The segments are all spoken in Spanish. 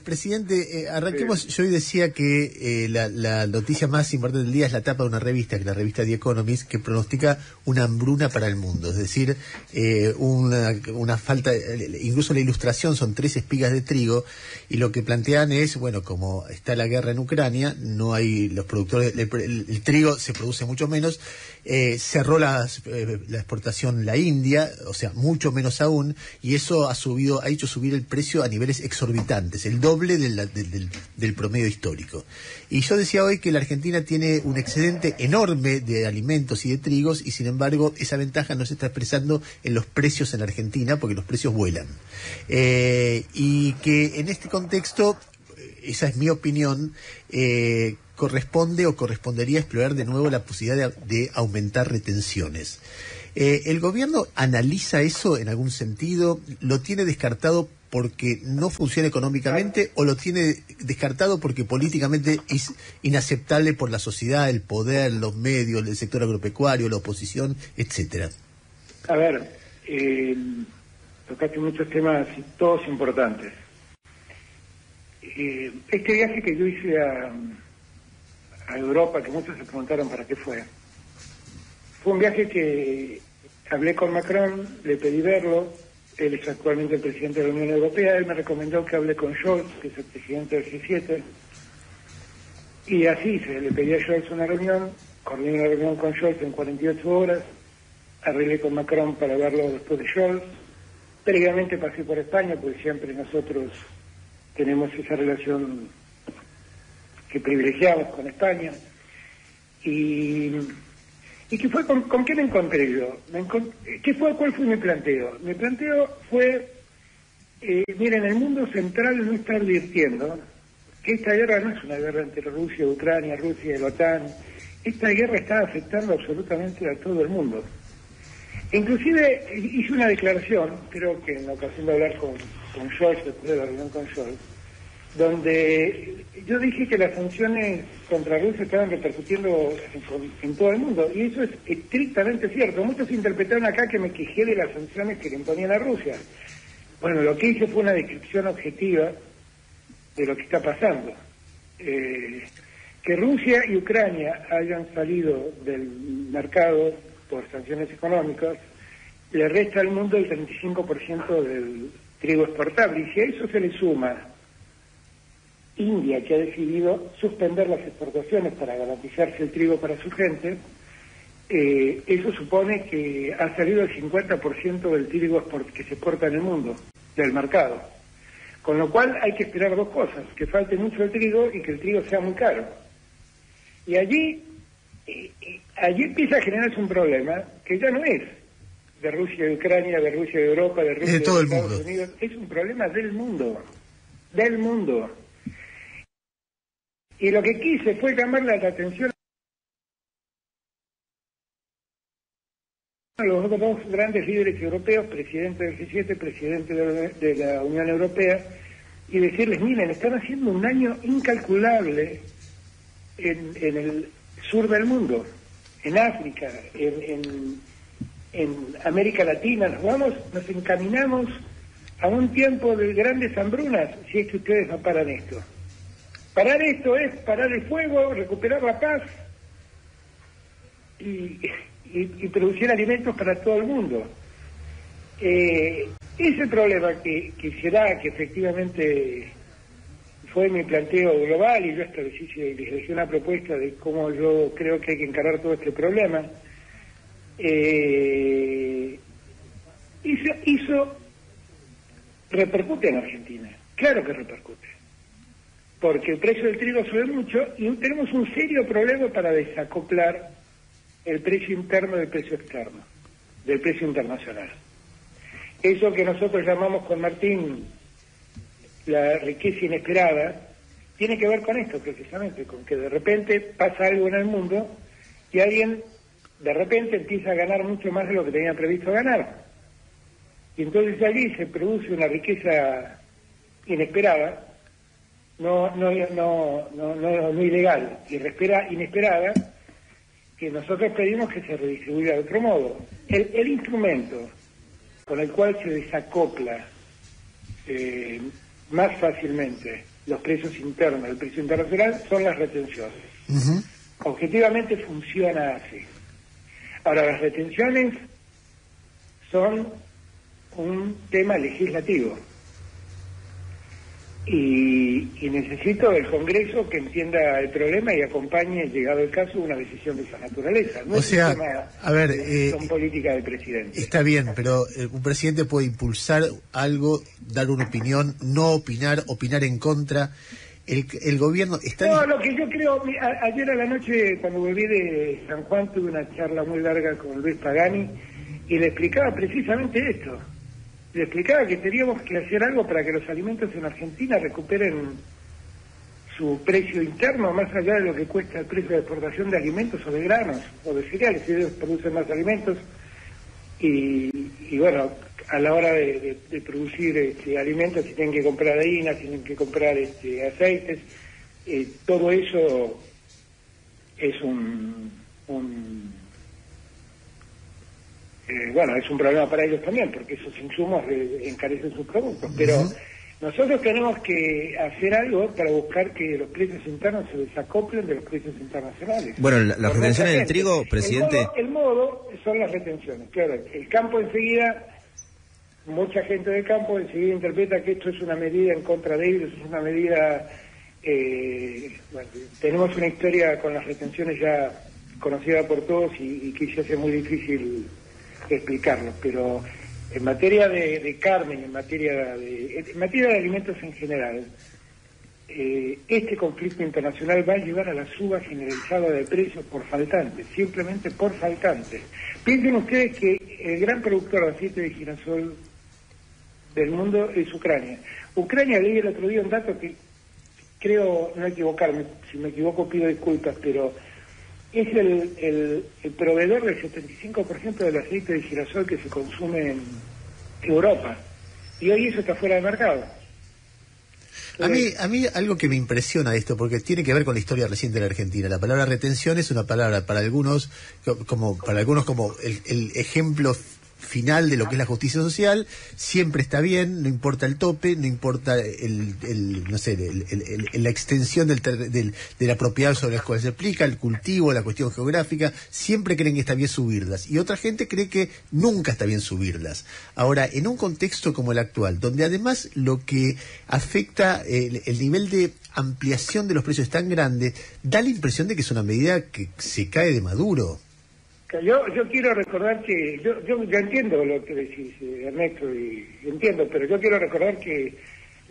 Presidente, arranquemos. Yo hoy decía que la noticia más importante del día es la tapa de una revista, que es la revista The Economist, que pronostica una hambruna para el mundo. Es decir, una falta, incluso la ilustración son 3 espigas de trigo, y lo que plantean es, bueno, como está la guerra en Ucrania, no hay los productores, el trigo se produce mucho menos, cerró la exportación la India, o sea, mucho menos aún, y eso ha hecho subir el precio a niveles exorbitantes, el doble del promedio histórico. Y yo decía hoy que la Argentina tiene un excedente enorme de alimentos y de trigos, y sin embargo esa ventaja no se está expresando en los precios en Argentina, porque los precios vuelan. Y que en este contexto, esa es mi opinión, correspondería explorar de nuevo la posibilidad de aumentar retenciones. ¿El gobierno analiza eso en algún sentido? ¿Lo tiene descartado porque no funciona económicamente, o lo tiene descartado porque políticamente es inaceptable por la sociedad, el poder, los medios, el sector agropecuario, la oposición, etcétera? A ver, tocaste muchos temas, todos importantes. Este viaje que yo hice a Europa, que muchos se preguntaron para qué fue un viaje que hablé con Macron, le pedí verlo. Él es actualmente el presidente de la Unión Europea. Él me recomendó que hable con Scholz, que es el presidente del G7, y así le pedí a Scholz una reunión, coordiné una reunión con Scholz en 48 horas, arreglé con Macron para verlo después de Scholz. Previamente pasé por España, porque siempre nosotros tenemos esa relación que privilegiamos con España. ¿Y qué fue? ¿Con qué me encontré yo? ¿Cuál fue mi planteo? Mi planteo fue, miren, el mundo central no está advirtiendo que esta guerra no es una guerra entre Rusia, Ucrania, Rusia y la OTAN. Esta guerra está afectando absolutamente a todo el mundo. Inclusive hice una declaración, creo que en la ocasión de hablar con Scholz, después de la reunión con Scholz, donde yo dije que las sanciones contra Rusia estaban repercutiendo en todo el mundo, y eso es estrictamente cierto. Muchos interpretaron acá que me quejé de las sanciones que le imponían a Rusia. Bueno, lo que hice fue una descripción objetiva de lo que está pasando. Que Rusia y Ucrania hayan salido del mercado por sanciones económicas le resta al mundo el 35% del trigo exportable, y si a eso se le suma India, que ha decidido suspender las exportaciones para garantizarse el trigo para su gente, eso supone que ha salido el 50% del trigo que se exporta en el mundo, del mercado. Con lo cual hay que esperar 2 cosas: que falte mucho el trigo y que el trigo sea muy caro. Y allí empieza a generarse un problema que ya no es de Rusia y Ucrania, de Rusia y Europa, de Rusia y Estados Unidos, es un problema del mundo. Y lo que quise fue llamarle la atención a los 2 grandes líderes europeos, presidente del G7, presidente de la Unión Europea, y decirles: miren, están haciendo un daño incalculable en el sur del mundo, en África, en América Latina. Nos encaminamos a un tiempo de grandes hambrunas si es que ustedes no paran esto. Parar esto es parar el fuego, recuperar la paz y producir alimentos para todo el mundo. Ese problema que se da, que efectivamente fue mi planteo global, y yo establecí, les dejé una propuesta de cómo yo creo que hay que encarar todo este problema, repercute en Argentina. Claro que repercute, porque el precio del trigo sube mucho y tenemos un serio problema para desacoplar el precio interno del precio externo, del precio internacional. Eso que nosotros llamamos con Martín la riqueza inesperada, tiene que ver con esto precisamente, con que de repente pasa algo en el mundo y alguien de repente empieza a ganar mucho más de lo que tenía previsto ganar. Y entonces allí se produce una riqueza inesperada, no ilegal, inesperada, que nosotros pedimos que se redistribuya de otro modo. El instrumento con el cual se desacopla más fácilmente los precios internos del precio internacional son las retenciones. Ujú. Objetivamente funciona así. Ahora, las retenciones son un tema legislativo y necesito del Congreso que entienda el problema y acompañe, llegado el caso, una decisión de esa naturaleza. No O es sea, un tema a ver, de decisión política del presidente. está bien, pero un presidente puede impulsar algo, dar una opinión, no opinar, opinar en contra. El gobierno está... No, lo que yo creo, ayer a la noche cuando volví de San Juan tuve una charla muy larga con Luis Pagani y le explicaba precisamente esto. Le explicaba que teníamos que hacer algo para que los alimentos en Argentina recuperen su precio interno, más allá de lo que cuesta el precio de exportación de alimentos o de granos o de cereales, si ellos producen más alimentos. Y bueno, a la hora de producir alimentos, si tienen que comprar harina, si tienen que comprar aceites, todo eso es bueno, es un problema para ellos también, porque esos insumos encarecen sus productos. Pero nosotros tenemos que hacer algo para buscar que los precios internos se desacoplen de los precios internacionales. Bueno, las retenciones del trigo, presidente... El modo son las retenciones. Claro, el campo enseguida, mucha gente del campo enseguida interpreta que esto es una medida en contra de ellos, es una medida... bueno, tenemos una historia con las retenciones ya conocida por todos y que se hace muy difícil explicarlo, pero en materia de carne, en materia de alimentos en general, este conflicto internacional va a llevar a la suba generalizada de precios por faltantes, simplemente por faltantes. Piensen ustedes que el gran productor de aceite de girasol del mundo es Ucrania. Ucrania, leí el otro día un dato que creo no equivocarme, si me equivoco pido disculpas, pero es el proveedor del 75% del aceite de girasol que se consume en Europa. Y hoy eso está fuera de mercado. A mí algo que me impresiona de esto, porque tiene que ver con la historia reciente de la Argentina. La palabra retención es una palabra para algunos como el ejemplo final de lo que es la justicia social. Siempre está bien, no importa el tope, no importa la extensión de la propiedad sobre la cual se aplica, el cultivo, la cuestión geográfica. Siempre creen que está bien subirlas y otra gente cree que nunca está bien subirlas. Ahora, en un contexto como el actual, donde además lo que afecta el nivel de ampliación de los precios es tan grande, da la impresión de que es una medida que se cae de maduro. Yo quiero recordar que, yo entiendo lo que decís, Ernesto, y entiendo, pero yo quiero recordar que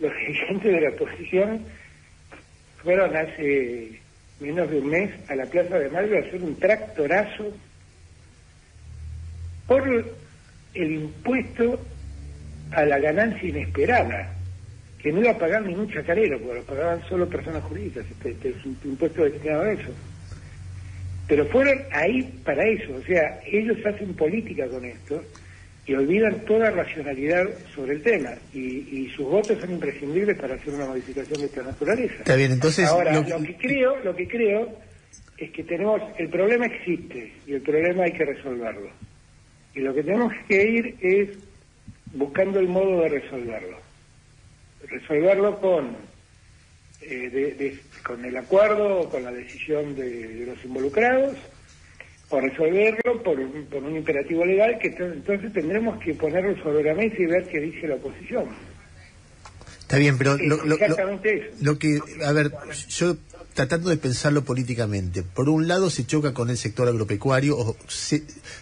los dirigentes de la oposición fueron hace menos de un mes a la Plaza de Mayo a hacer un tractorazo por el impuesto a la ganancia inesperada, que no iba a pagar ningún chacarero, porque lo pagaban solo personas jurídicas, este es un impuesto destinado a eso. Pero fueron ahí para eso, o sea, ellos hacen política con esto y olvidan toda racionalidad sobre el tema y sus votos son imprescindibles para hacer una modificación de esta naturaleza. Está bien, entonces... Ahora, lo que creo es que el problema existe y el problema hay que resolverlo. Y lo que tenemos que ir es buscando el modo de resolverlo. Resolverlo con el acuerdo o con la decisión de los involucrados, o resolverlo por un imperativo legal que entonces tendremos que ponerlo sobre la mesa y ver qué dice la oposición. Está bien, pero exactamente a ver, yo tratando de pensarlo políticamente, por un lado se choca con el sector agropecuario,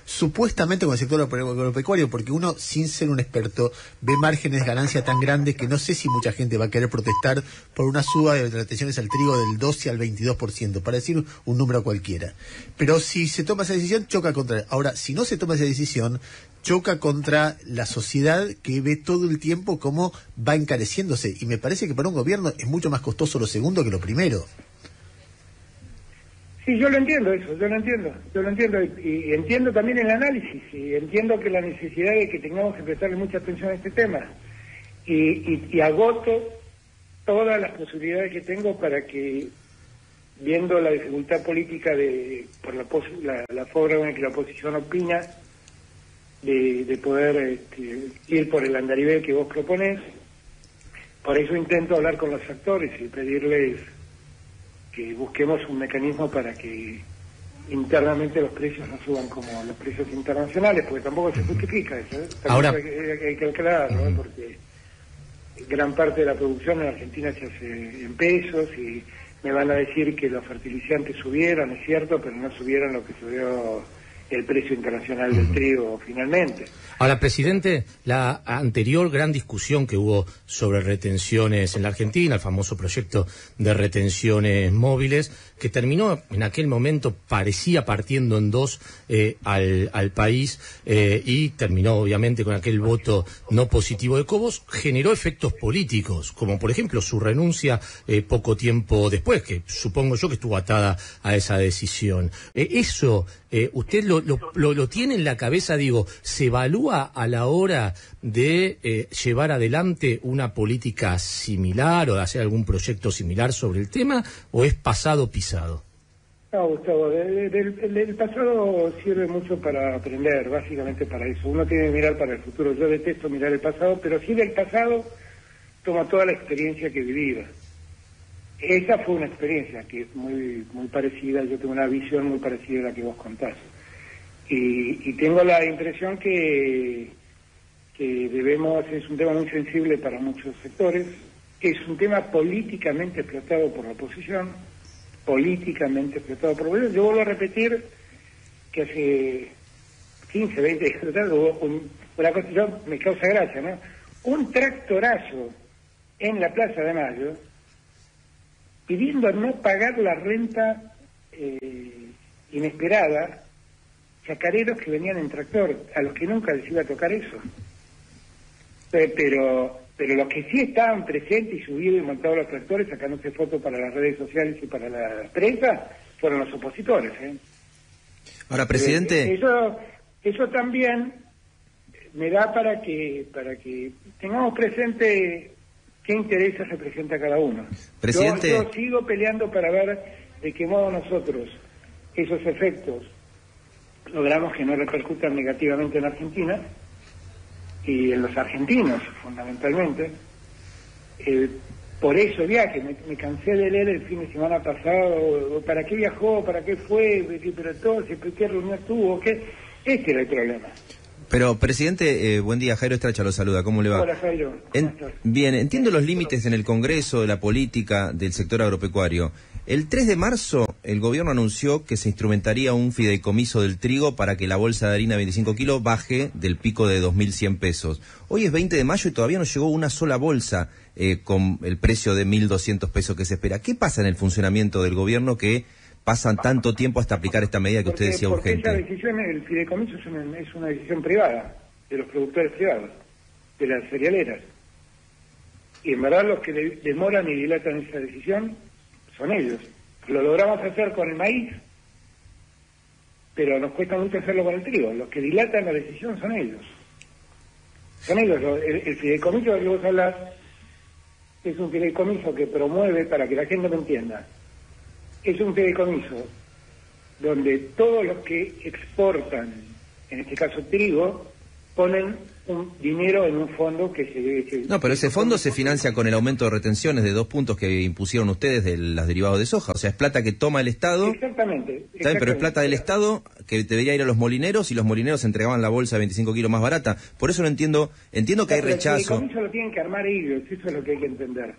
supuestamente con el sector agropecuario, porque uno, sin ser un experto, ve márgenes de ganancia tan grandes que no sé si mucha gente va a querer protestar por una suba de retenciones al trigo del 12 al 22%, para decir un número cualquiera. Pero si se toma esa decisión, choca contra... Ahora, si no se toma esa decisión, choca contra la sociedad que ve todo el tiempo cómo va encareciéndose. Y me parece que para un gobierno es mucho más costoso lo segundo que lo primero. Sí, yo lo entiendo eso, yo lo entiendo y entiendo también el análisis y entiendo que la necesidad de que tengamos que prestarle mucha atención a este tema y agoto todas las posibilidades que tengo para que, viendo la dificultad política por la forma en que la oposición opina, de poder ir por el andarivel que vos proponés, Por eso intento hablar con los actores y pedirles que busquemos un mecanismo para que internamente los precios no suban como los precios internacionales, porque tampoco se justifica eso, ¿eh? Ahora hay que aclararlo, ¿no? Porque gran parte de la producción en Argentina se hace en pesos y me van a decir que los fertilizantes subieron, es cierto, pero no subieron lo que subió el precio internacional del trigo finalmente. Ahora, presidente, la anterior gran discusión que hubo sobre retenciones en la Argentina, el famoso proyecto de retenciones móviles, que terminó en aquel momento, parecía partiendo en dos al país, y terminó obviamente con aquel voto no positivo de Cobos, generó efectos políticos, como por ejemplo su renuncia poco tiempo después, que supongo yo que estuvo atada a esa decisión. Eso, ¿usted lo tiene en la cabeza? Digo, ¿se evalúa a la hora de llevar adelante una política similar o de hacer algún proyecto similar sobre el tema, o es pasado pisado? No, Gustavo, el pasado sirve mucho para aprender, básicamente para eso. Uno tiene que mirar para el futuro. Yo detesto mirar el pasado, pero sí del pasado toma toda la experiencia que he vivido. Esa fue una experiencia que es muy parecida, yo tengo una visión muy parecida a la que vos contás. Y tengo la impresión que debemos, es un tema muy sensible para muchos sectores, es un tema políticamente explotado por la oposición, políticamente explotado por la oposición. Yo vuelvo a repetir que hace 15, 20 días hubo una cosa, yo me causa gracia, ¿no? Un tractorazo en la Plaza de Mayo pidiendo no pagar la renta inesperada, chacareros que venían en tractor, a los que nunca les iba a tocar eso. Pero los que sí estaban presentes y subidos y montados los tractores, sacándose fotos para las redes sociales y para la prensa, fueron los opositores, ¿eh? Ahora, presidente... Eso también me da para que tengamos presente qué intereses representa cada uno. Presidente... Yo sigo peleando para ver de qué modo nosotros esos efectos logramos que no repercutan negativamente en Argentina y en los argentinos fundamentalmente. Por eso viaje, me cansé de leer el fin de semana pasado, ¿para qué viajó? ¿Para qué fue? Pero entonces, ¿qué reunión tuvo? ¿Qué? Este era el problema. Pero, presidente, buen día, Jairo Estracha lo saluda, ¿cómo le va? Hola, Jairo. Bien, entiendo los límites en el Congreso, de la política, del sector agropecuario. El 3 de marzo, el gobierno anunció que se instrumentaría un fideicomiso del trigo para que la bolsa de harina de 25 kilos baje del pico de 2.100 pesos. Hoy es 20 de mayo y todavía no llegó una sola bolsa con el precio de 1.200 pesos que se espera. ¿Qué pasa en el funcionamiento del gobierno que pasan tanto tiempo hasta aplicar esta medida que usted decía urgente? Porque esa decisión, el fideicomiso es una decisión privada, de los productores privados, de las cerealeras. Y en verdad los que demoran y dilatan esa decisión son ellos. Lo logramos hacer con el maíz, pero nos cuesta mucho hacerlo con el trigo. Los que dilatan la decisión son ellos. Son ellos. El fideicomiso del que vos hablas es un fideicomiso que promueve, para que la gente me entienda, es un fideicomiso donde todos los que exportan, en este caso trigo, ponen un dinero en un fondo que se... No, pero ese fondo se financia con el aumento de retenciones de 2 puntos que impusieron ustedes de los derivados de soja. O sea, es plata que toma el Estado. Exactamente. Está bien, pero es plata del Estado que debería ir a los molineros y los molineros entregaban la bolsa de 25 kilos más barata. Por eso no entiendo que hay rechazo. El fideicomiso lo tienen que armar ellos, eso es lo que hay que entender.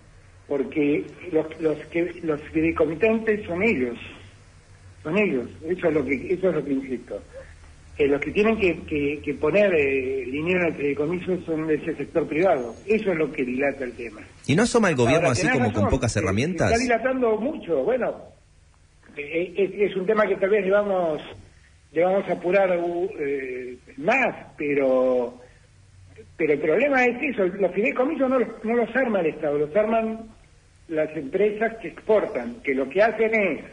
Porque los fideicomitentes son ellos. Eso es lo que insisto. Los que tienen que poner dinero en el fideicomiso son de ese sector privado. Eso es lo que dilata el tema. ¿Y no asoma el gobierno así como con pocas se herramientas? Está dilatando mucho. Bueno, es un tema que tal vez le vamos a apurar más, pero el problema es eso. Los fideicomisos no los arma el Estado, los arman las empresas que exportan, que lo que hacen es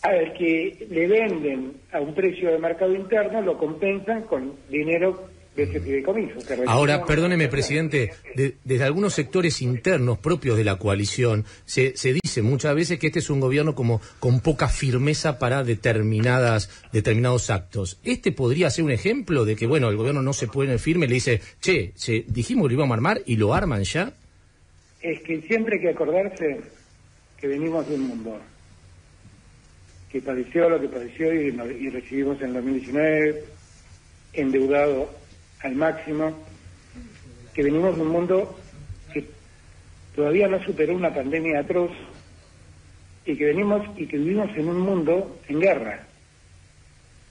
al que le venden a un precio de mercado interno, lo compensan con dinero de ese fideicomiso. Ahora, perdóneme, presidente, desde algunos sectores internos propios de la coalición se dice muchas veces que este es un gobierno como con poca firmeza para determinados actos. ¿Este podría ser un ejemplo de que, bueno, el gobierno no se pone firme, le dice, dijimos que lo íbamos a armar y lo arman ya? es que siempre hay que acordarse que venimos de un mundo que padeció lo que padeció y recibimos en 2019 endeudado al máximo, que venimos de un mundo que todavía no superó una pandemia atroz y que vivimos en un mundo en guerra.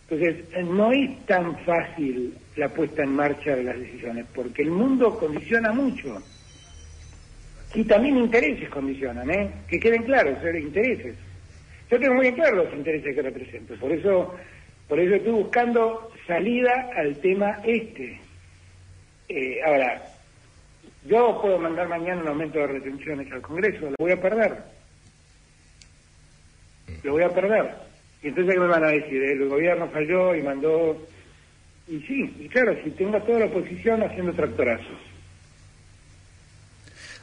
Entonces, no es tan fácil la puesta en marcha de las decisiones, porque el mundo condiciona mucho. Y también intereses condicionan, que queden claros, intereses. Yo tengo muy bien claro los intereses que represento, por eso estoy buscando salida al tema este. Ahora, yo puedo mandar mañana un aumento de retenciones al Congreso, lo voy a perder. Y entonces, ¿qué me van a decir? El gobierno falló y mandó... Y sí, y claro, si tengo a toda la oposición haciendo tractorazos.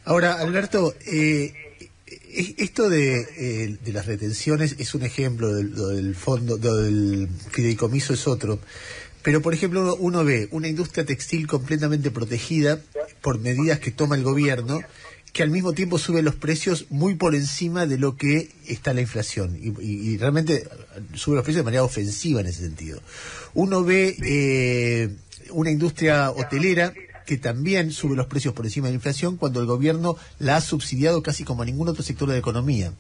Ahora, Alberto, esto de las retenciones es un ejemplo, del fondo, del fideicomiso es otro. Pero, por ejemplo, uno ve una industria textil completamente protegida por medidas que toma el gobierno, que al mismo tiempo sube los precios muy por encima de lo que está la inflación. Y realmente sube los precios de manera ofensiva en ese sentido. Uno ve una industria hotelera que también sube los precios por encima de la inflación cuando el gobierno la ha subsidiado casi como a ningún otro sector de la economía.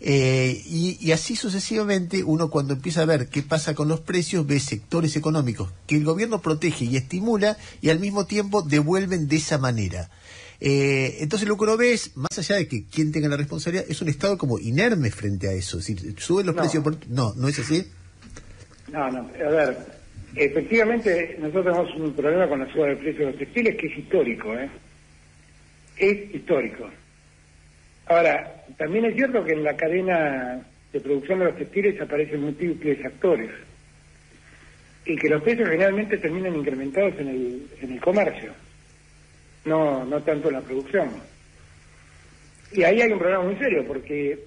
Y así sucesivamente, uno cuando empieza a ver qué pasa con los precios, ve sectores económicos que el gobierno protege y estimula y al mismo tiempo devuelven de esa manera. Entonces lo que uno ve es, más allá de que quien tenga la responsabilidad, es un Estado como inerme frente a eso. Es decir, suben los precios por... ¿No es así? No, a ver, efectivamente nosotros tenemos un problema con la suba del precio de los textiles que es histórico, Es histórico. Ahora, también es cierto que en la cadena de producción de los textiles aparecen múltiples actores y que los precios generalmente terminan incrementados en el comercio, no tanto en la producción. Y ahí hay un problema muy serio, porque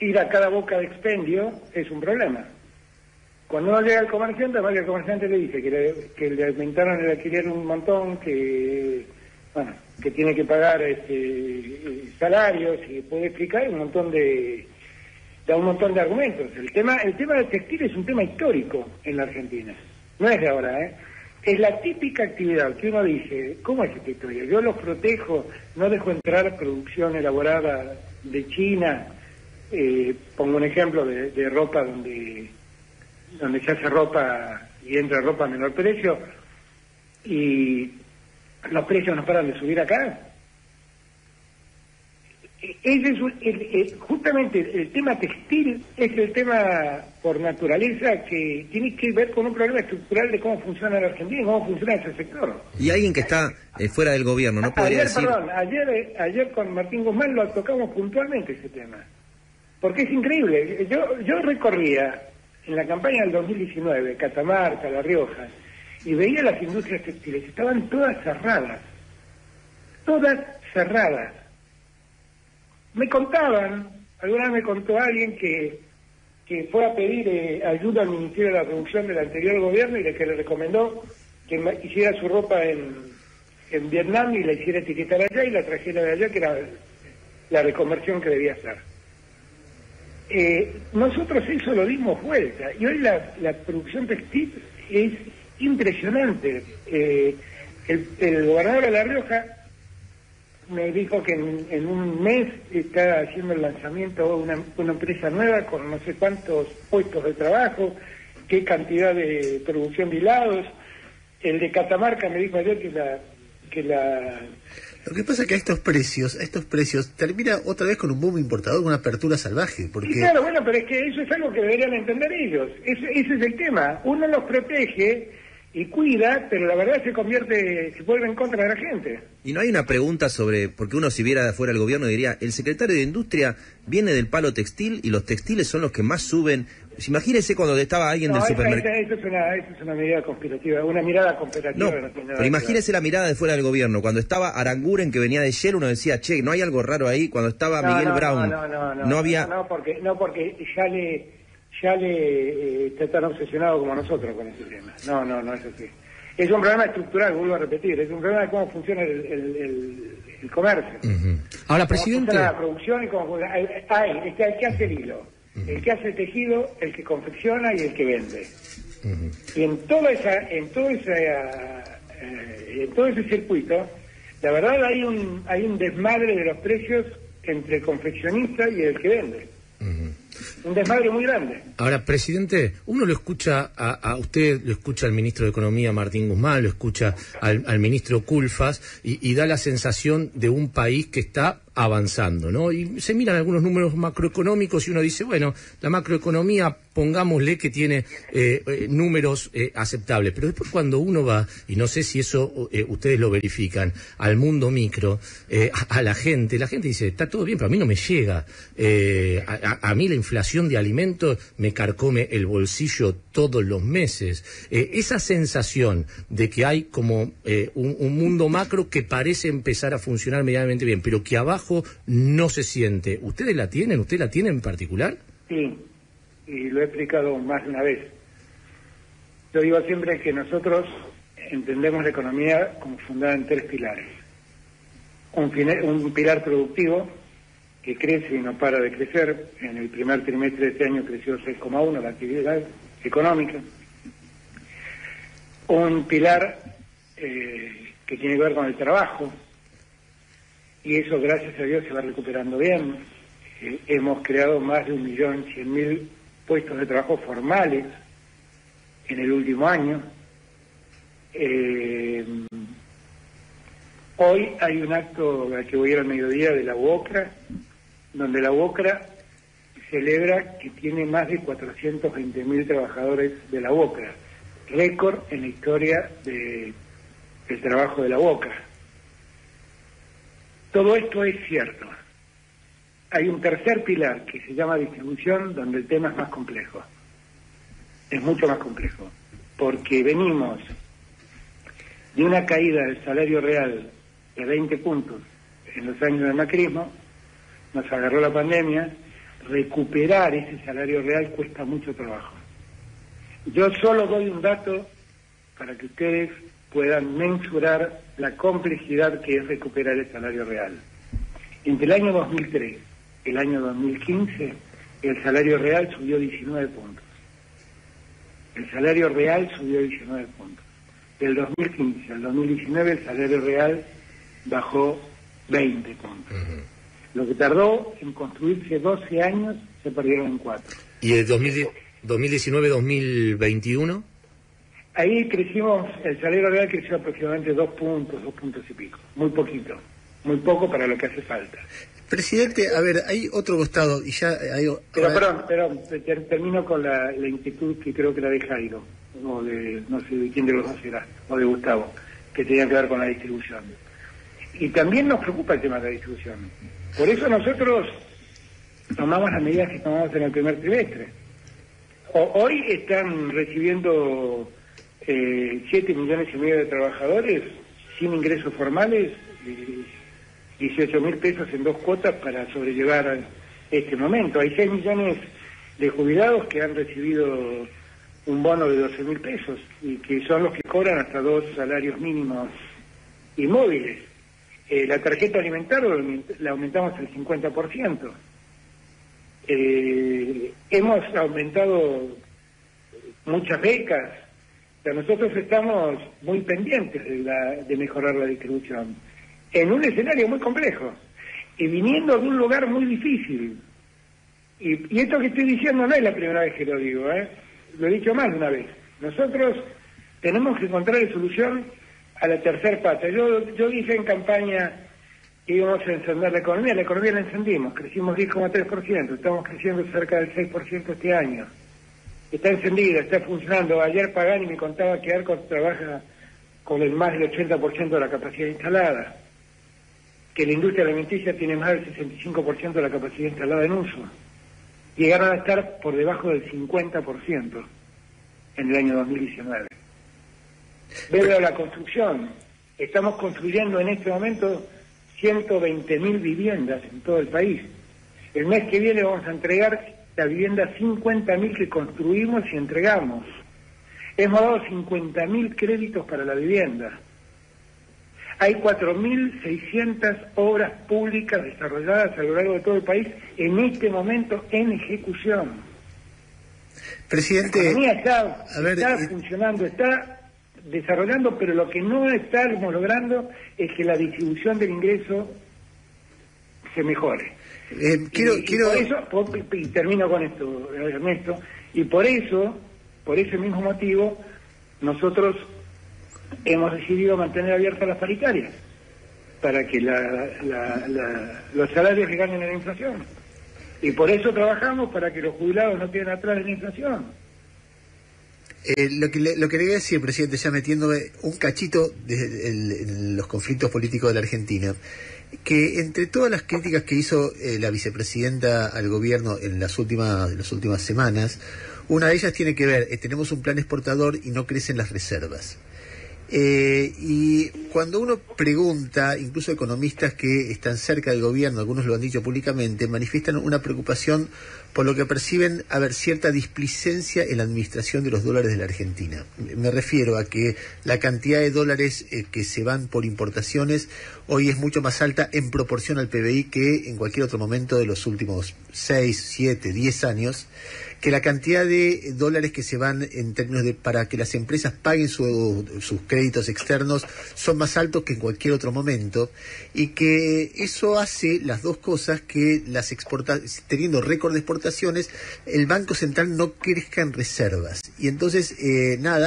ir a cada boca de expendio es un problema. Cuando uno llega al comerciante, además el comerciante le dice que le aumentaron el alquiler un montón, que tiene que pagar salarios, y puede explicar un montón de argumentos. El tema del textil es un tema histórico en la Argentina, no es de ahora, Es la típica actividad que uno dice, ¿cómo es esta historia? Yo los protejo, no dejo entrar producción elaborada de China, pongo un ejemplo de ropa donde se hace ropa y entra ropa a menor precio, y los precios no paran de subir acá. Ese es justamente el tema textil, es el tema por naturaleza que tiene que ver con un problema estructural de cómo funciona la Argentina y cómo funciona ese sector. Y alguien que está fuera del gobierno, ¿no podría decir...? Ayer con Martín Guzmán lo tocamos puntualmente ese tema, porque es increíble. Yo recorría en la campaña del 2019 Catamarca, La Rioja, y veía las industrias textiles, estaban todas cerradas. Me contaban, alguna vez me contó alguien que fue a pedir ayuda al Ministerio de la Producción del anterior gobierno y que le recomendó que hiciera su ropa en Vietnam y la hiciera etiquetar allá y la trajera de allá, que era la reconversión que debía hacer. Nosotros eso lo dimos vuelta y hoy la producción textil es impresionante. El gobernador de La Rioja me dijo que en un mes está haciendo el lanzamiento de una empresa nueva con no sé cuántos puestos de trabajo, qué cantidad de producción de hilados. El de Catamarca me dijo ayer que la Lo que pasa es que a estos precios termina otra vez con un boom importador, una apertura salvaje. Porque... Sí, claro, bueno, pero es que eso es algo que deberían entender ellos. Ese es el tema. Uno los protege y cuida, pero la verdad se vuelve en contra de la gente. Y no hay una pregunta sobre, porque uno si viera de afuera el gobierno diría, el secretario de Industria viene del palo textil y los textiles son los que más suben. Imagínese cuando estaba alguien del supermercado. Eso es una medida conspirativa, una mirada conspirativa. No, pero imagínese la mirada de fuera del gobierno. Cuando estaba Aranguren, que venía de Shell, uno decía, che, ¿no hay algo raro ahí? Cuando estaba Miguel Brown, no había... No, porque ya le está tan obsesionado como nosotros con ese tema. No es así. Es un problema estructural, vuelvo a repetir, es un problema de cómo funciona el comercio. Ahora, presidente... Cómo funciona la producción y cómo funciona... Está el que hace el hilo, el que hace el tejido, el que confecciona y el que vende. Y en todo ese circuito, la verdad hay un desmadre de los precios entre el confeccionista y el que vende. Un desmadre muy grande. Ahora, presidente, uno lo escucha a usted, lo escucha al ministro de Economía, Martín Guzmán, lo escucha al ministro Culfas, y da la sensación de un país que está avanzando, ¿no? Y se miran algunos números macroeconómicos y uno dice, bueno, la macroeconomía, pongámosle que tiene números aceptables, pero después cuando uno va, y no sé si eso ustedes lo verifican, al mundo micro, a la gente dice, está todo bien, pero a mí no me llega. A mí la inflación de alimentos me carcome el bolsillo todos los meses. Esa sensación de que hay como un mundo macro que parece empezar a funcionar medianamente bien, pero que abajo no se siente. ¿Ustedes la tienen? ¿Usted la tiene en particular? Sí, y lo he explicado más de una vez. Yo digo siempre que nosotros entendemos la economía como fundada en 3 pilares. Un pilar productivo que crece y no para de crecer. En el primer trimestre de este año creció 6,1 la actividad económica. Un pilar que tiene que ver con el trabajo, y eso, gracias a Dios, se va recuperando bien. Hemos creado más de 1.100.000 puestos de trabajo formales en el último año. Hoy hay un acto al que voy a ir al mediodía de la UOCRA, donde la UOCRA celebra que tiene más de 420.000 trabajadores de la UOCRA, récord en la historia del trabajo de la UOCRA. Todo esto es cierto. Hay un tercer pilar que se llama distribución, donde el tema es más complejo. Es mucho más complejo, porque venimos de una caída del salario real de 20 puntos en los años del macrismo, nos agarró la pandemia, recuperar ese salario real cuesta mucho trabajo. Yo solo doy un dato para que ustedes puedan mensurar la complejidad que es recuperar el salario real. Entre el año 2003 y el año 2015, el salario real subió 19 puntos. El salario real subió 19 puntos. Del 2015 al 2019 el salario real bajó 20 puntos. Lo que tardó en construirse 12 años se perdieron en 4. ¿Y el 2019-2021? Ahí crecimos, el salario real creció aproximadamente 2 puntos y pico. Muy poquito, muy poco para lo que hace falta. Presidente, a ver, hay otro costado y ya hay... Perdón, termino con la inquietud que creo que la de Jairo, o de, no sé de quién de los dos era, o de Gustavo, que tenía que ver con la distribución. Y también nos preocupa el tema de la distribución. Por eso nosotros tomamos las medidas que tomamos en el primer trimestre. Hoy están recibiendo 7,5 millones de trabajadores sin ingresos formales, 18.000 pesos en 2 cuotas para sobrellevar este momento. Hay 6 millones de jubilados que han recibido un bono de 12.000 pesos y que son los que cobran hasta 2 salarios mínimos inmóviles. La tarjeta alimentaria la aumentamos al 50%. Hemos aumentado muchas becas. O sea, nosotros estamos muy pendientes de mejorar la distribución en un escenario muy complejo y viniendo de un lugar muy difícil. Y esto que estoy diciendo no es la primera vez que lo digo, lo he dicho más de una vez. Nosotros tenemos que encontrar solución a la tercer pata. Yo dije en campaña que íbamos a encender la economía la encendimos, crecimos 10,3%, estamos creciendo cerca del 6% este año. Está encendida, está funcionando. Ayer Pagani me contaba que Arcos trabaja con el más del 80% de la capacidad instalada, que la industria alimenticia tiene más del 65% de la capacidad instalada en uso. Llegaron a estar por debajo del 50% en el año 2019. Veo la construcción. Estamos construyendo en este momento 120.000 viviendas en todo el país. El mes que viene vamos a entregar la vivienda 50.000 que construimos y entregamos. Hemos dado 50.000 créditos para la vivienda. Hay 4.600 obras públicas desarrolladas a lo largo de todo el país en este momento en ejecución. Presidente, la economía está funcionando, está desarrollando, pero lo que no estamos logrando es que la distribución del ingreso se mejore. Y termino con esto, Ernesto, y por ese mismo motivo, nosotros hemos decidido mantener abiertas las paritarias para que los salarios le ganen a la inflación. Y por eso trabajamos para que los jubilados no queden atrás de la inflación. Lo que le voy a decir, presidente, ya metiéndome un cachito en los conflictos políticos de la Argentina, que entre todas las críticas que hizo la vicepresidenta al gobierno en las últimas semanas, una de ellas tiene que ver, tenemos un plan exportador y no crecen las reservas. Y cuando uno pregunta, incluso economistas que están cerca del gobierno, algunos lo han dicho públicamente, manifiestan una preocupación por lo que perciben cierta displicencia en la administración de los dólares de la Argentina. Me refiero a que la cantidad de dólares que se van por importaciones hoy es mucho más alta en proporción al PBI que en cualquier otro momento de los últimos 6, 7, 10 años, que la cantidad de dólares que se van en términos de para que las empresas paguen sus créditos externos son más altos que en cualquier otro momento, y que eso hace las dos cosas, que teniendo récord de exportaciones, el Banco Central no crezca en reservas. Y entonces,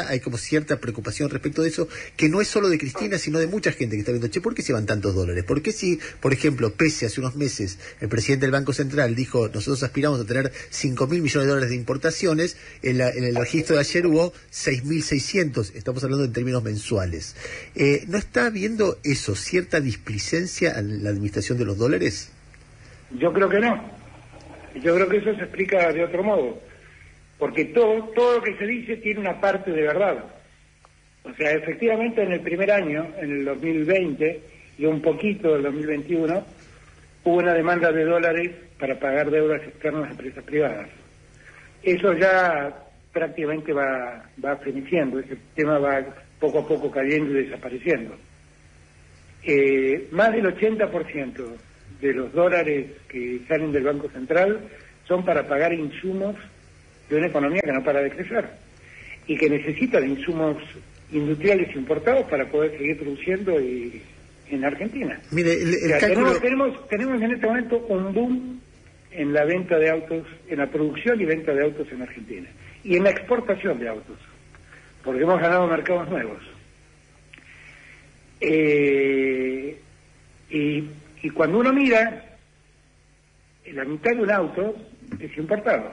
hay como cierta preocupación respecto de eso, que no es solo de Cristina, sino de mucha gente que está viendo, ¿por qué se van tantos dólares? ¿Por qué si, por ejemplo, hace unos meses, el presidente del Banco Central dijo, nosotros aspiramos a tener 5.000 millones de dólares de importaciones, en el registro de ayer hubo 6.600, estamos hablando en términos mensuales. ¿No está viendo eso, cierta displicencia en la administración de los dólares? Yo creo que no. Yo creo que eso se explica de otro modo, porque todo lo que se dice tiene una parte de verdad. O sea, efectivamente en el primer año, en el 2020 y un poquito del 2021, hubo una demanda de dólares para pagar deudas externas a empresas privadas. Eso ya prácticamente va feneciendo, ese tema va poco a poco cayendo y desapareciendo. Más del 80% de los dólares que salen del Banco Central son para pagar insumos de una economía que no para de crecer y que necesita de insumos industriales importados para poder seguir produciendo en Argentina. Mire, tenemos en este momento un boom en la venta de autos, en la producción y venta de autos en Argentina, y en la exportación de autos, porque hemos ganado mercados nuevos. Y cuando uno mira, la mitad de un auto es importado.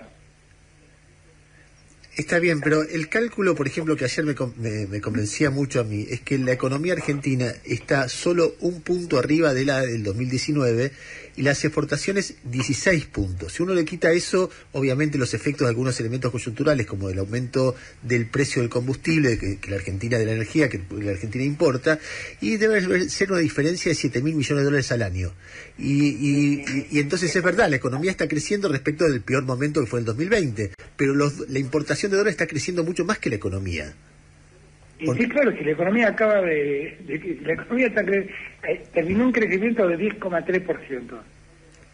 Está bien, pero el cálculo, por ejemplo, que ayer me convencía mucho a mí, es que la economía argentina está solo un punto arriba de la del 2019 y las exportaciones 16 puntos. Si uno le quita eso, obviamente los efectos de algunos elementos coyunturales, como el aumento del precio del combustible, que la Argentina, de la energía, que la Argentina importa, y debe ser una diferencia de 7.000 millones de dólares al año. Y entonces es verdad, la economía está creciendo respecto del peor momento que fue el 2020, pero la importación de dólares está creciendo mucho más que la economía. Y sí, claro, si la economía la economía terminó un crecimiento de 10,3%.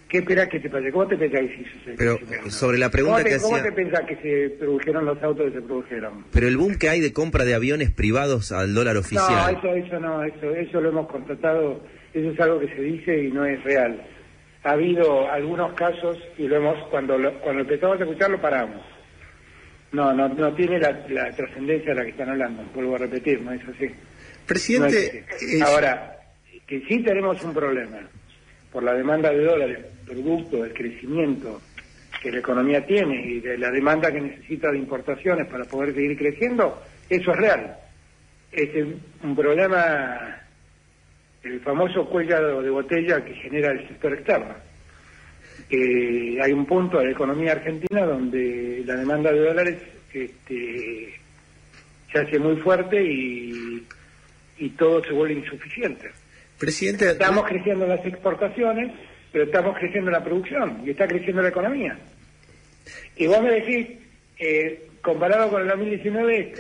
¿Qué esperás que te pase? ¿Cómo te pensás que se Pero sobre la pregunta que hacía... ¿Cómo te pensás que se produjeron los autos que se produjeron? Pero el boom que hay de compra de aviones privados al dólar oficial... No, eso lo hemos constatado, eso es algo que se dice y no es real. Ha habido algunos casos y cuando empezamos a escucharlo paramos. No tiene la trascendencia de la que están hablando, vuelvo a repetir, no es así. Presidente... No es así. Ahora, que sí tenemos un problema por la demanda de dólares, producto del crecimiento que la economía tiene y de la demanda que necesita de importaciones para poder seguir creciendo, eso es real. Es un problema, el famoso cuello de botella que genera el sector externo. Hay un punto de la economía argentina donde la demanda de dólares se hace muy fuerte y todo se vuelve insuficiente. Presidente, estamos creciendo en las exportaciones, pero estamos creciendo en la producción y está creciendo la economía. Y vos me decís, comparado con el 2019,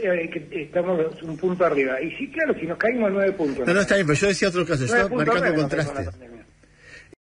estamos un punto arriba. Y sí, claro, si nos caímos 9 puntos. No, está bien, pero yo decía otro caso, yo estaba marcando menos contraste. que con la pandemia.